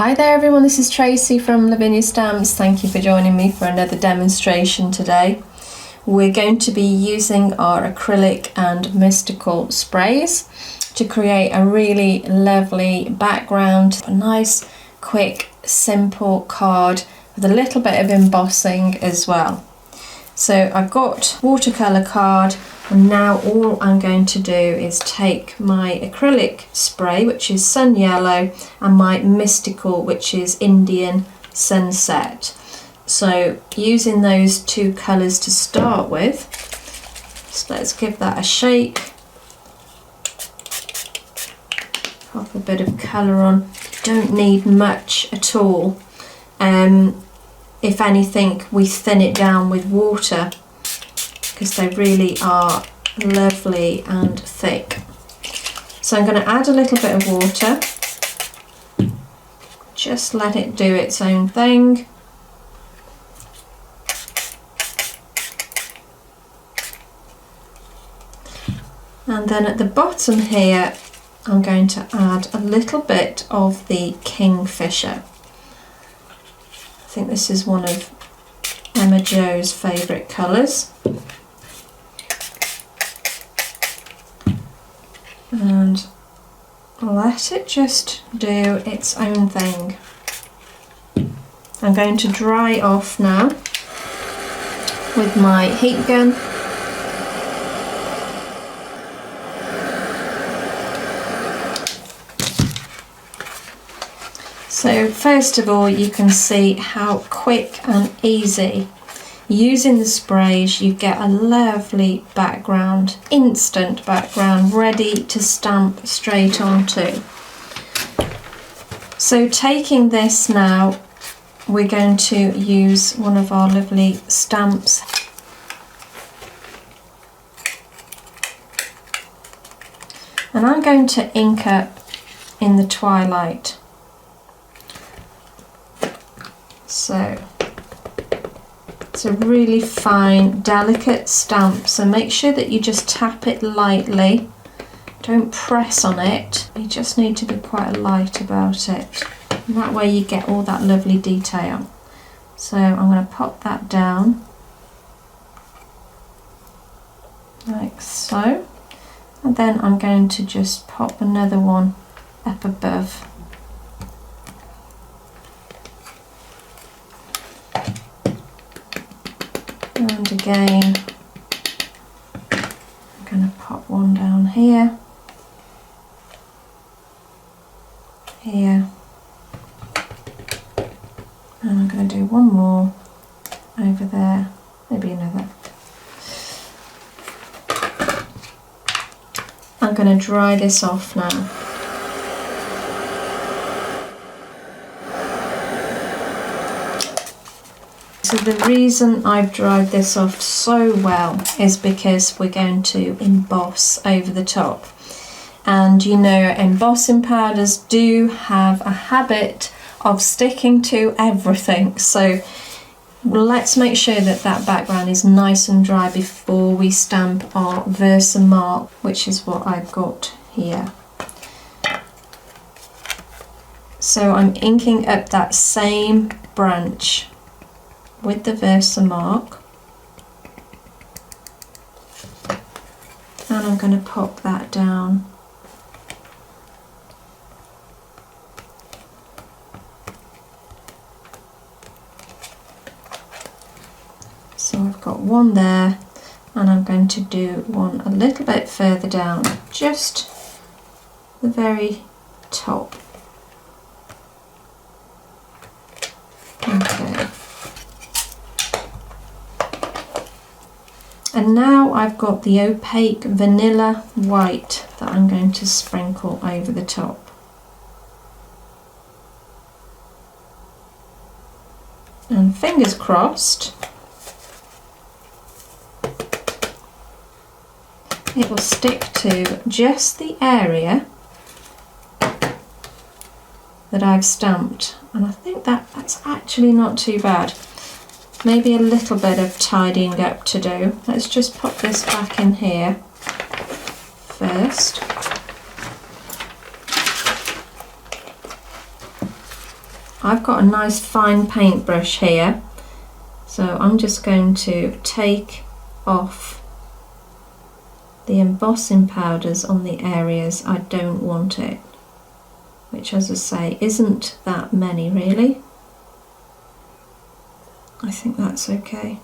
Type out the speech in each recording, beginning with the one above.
Hi there everyone, this is Tracy from Lavinia Stamps. Thank you for joining me for another demonstration today. We're going to be using our acrylic and mystical sprays to create a really lovely background, a nice, quick, simple card with a little bit of embossing as well. So I've got watercolour card, and now all I'm going to do is take my acrylic spray, which is Sun Yellow, and my mystical, which is Indian Sunset. So using those two colours to start with, so let's give that a shake. Pop a bit of colour on. Don't need much at all. If anything, we thin it down with water because they really are lovely and thick. So I'm going to add a little bit of water. Just let it do its own thing. And then at the bottom here, I'm going to add a little bit of the Kingfisher. I think this is one of Emma Jo's favourite colours. And let it just do its own thing. I'm going to dry off now with my heat gun. So first of all, you can see how quick and easy using the sprays you get a lovely background, instant background, ready to stamp straight onto. So taking this now, we're going to use one of our lovely stamps. And I'm going to ink up in the twilight. So it's a really fine, delicate stamp, so make sure that you just tap it lightly. Don't press on it, you just need to be quite light about it. And that way you get all that lovely detail. So I'm going to pop that down, like so. And then I'm going to just pop another one up above. And again, I'm going to pop one down here, here, and I'm going to do one more over there, maybe another. I'm going to dry this off now. So the reason I've dried this off so well is because we're going to emboss over the top. And you know, embossing powders do have a habit of sticking to everything. So let's make sure that that background is nice and dry before we stamp our Versamark, which is what I've got here. So I'm inking up that same branch with the Versamark, and I'm going to pop that down. So I've got one there, and I'm going to do one a little bit further down, just the very top. Okay. And now I've got the Opaque Vanilla White that I'm going to sprinkle over the top. And fingers crossed, it will stick to just the area that I've stamped. And I think that's actually not too bad. Maybe a little bit of tidying up to do. Let's just pop this back in here first. I've got a nice fine paintbrush here, so I'm just going to take off the embossing powders on the areas I don't want it, which, as I say, isn't that many really. I think that's okay.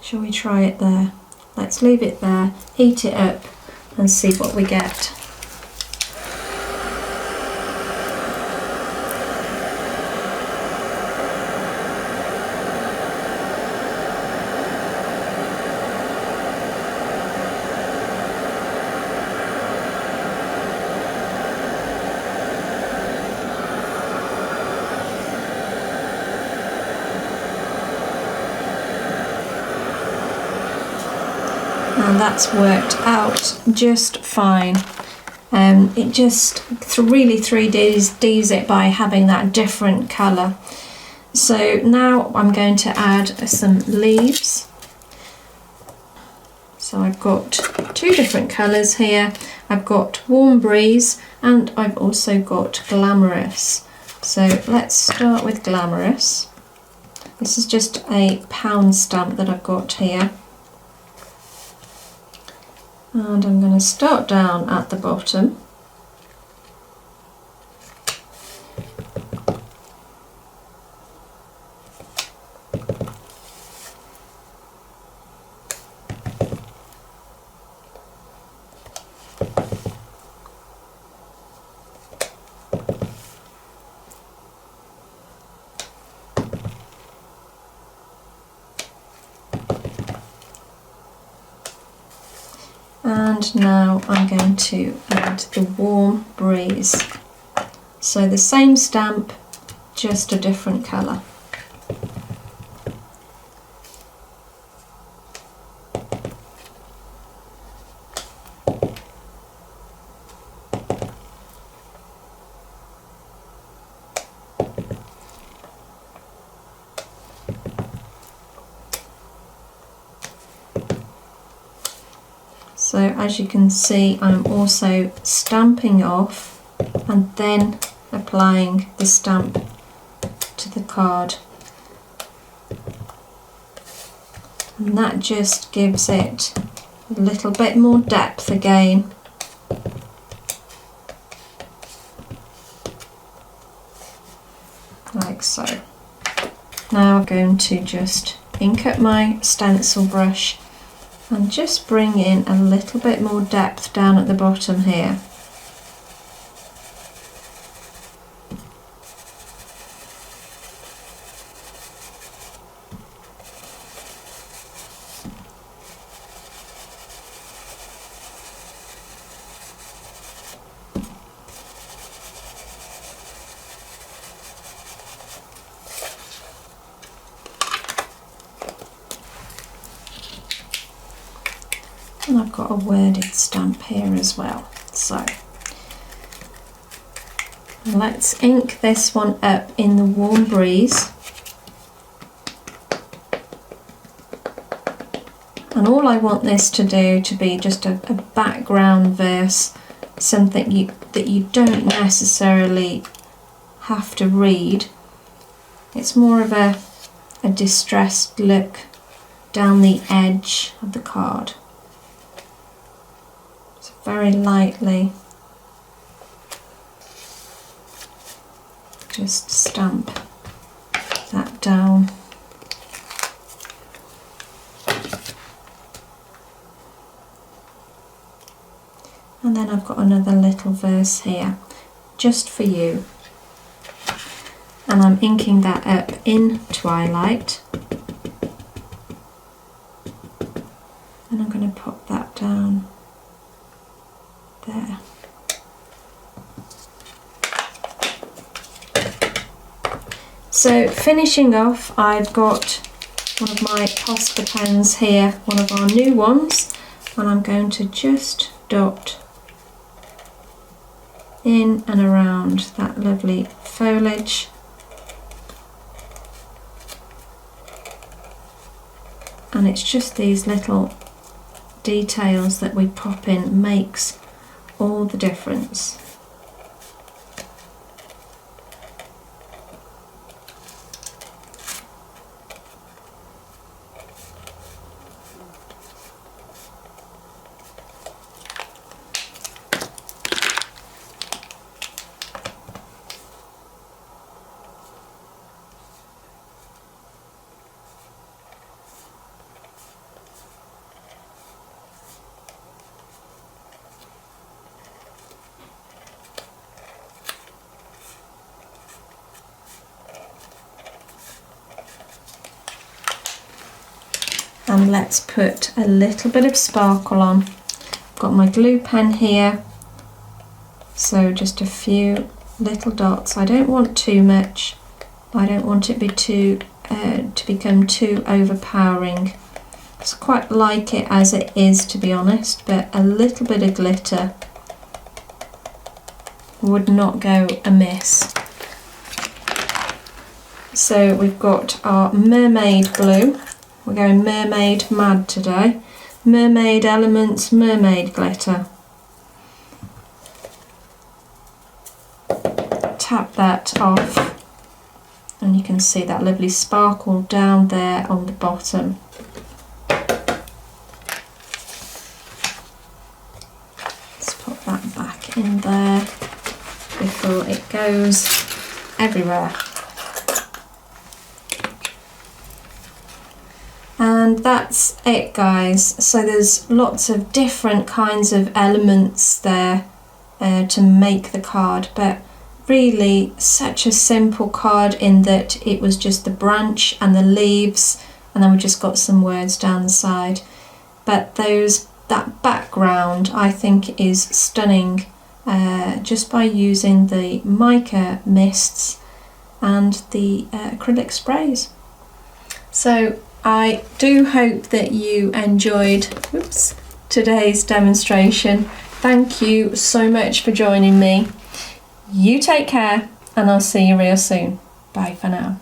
Shall we try it there? Let's leave it there, heat it up and see what we get. And that's worked out just fine. It just really 3Ds it by having that different colour. So now I'm going to add some leaves. So I've got two different colours here. I've got Warm Breeze and I've also got Glamorous. So let's start with Glamorous. This is just a pound stamp that I've got here. And I'm going to start down at the bottom. And now I'm going to add the Warm Breeze. So the same stamp, just a different colour. So as you can see, I'm also stamping off and then applying the stamp to the card. And that just gives it a little bit more depth again. Like so. Now I'm going to just ink up my stencil brush and just bring in a little bit more depth down at the bottom here. And I've got a worded stamp here as well. So let's ink this one up in the Warm Breeze. And all I want this to do to be just a background verse, something that you don't necessarily have to read. It's more of a distressed look down the edge of the card. Very lightly just stamp that down. And then I've got another little verse here just for you, and I'm inking that up in Twilight, and I'm going to pop that down there. So finishing off, I've got one of my Posca pens here, one of our new ones, and I'm going to just dot in and around that lovely foliage. And it's just these little details that we pop in makes all the difference. And let's put a little bit of sparkle on. I've got my glue pen here, so just a few little dots. I don't want too much. I don't want it to become too overpowering. I quite like it as it is, to be honest, but a little bit of glitter would not go amiss. So we've got our mermaid glue. We're going mermaid mad today. Mermaid elements, mermaid glitter. Tap that off and you can see that lovely sparkle down there on the bottom. Let's put that back in there before it goes everywhere. And that's it, guys. So there's lots of different kinds of elements there to make the card, but really such a simple card in that it was just the branch and the leaves, and then we just got some words down the side. But that background I think is stunning, just by using the mica mists and the acrylic sprays. So I do hope that you enjoyed today's demonstration. Thank you so much for joining me. You take care, and I'll see you real soon. Bye for now.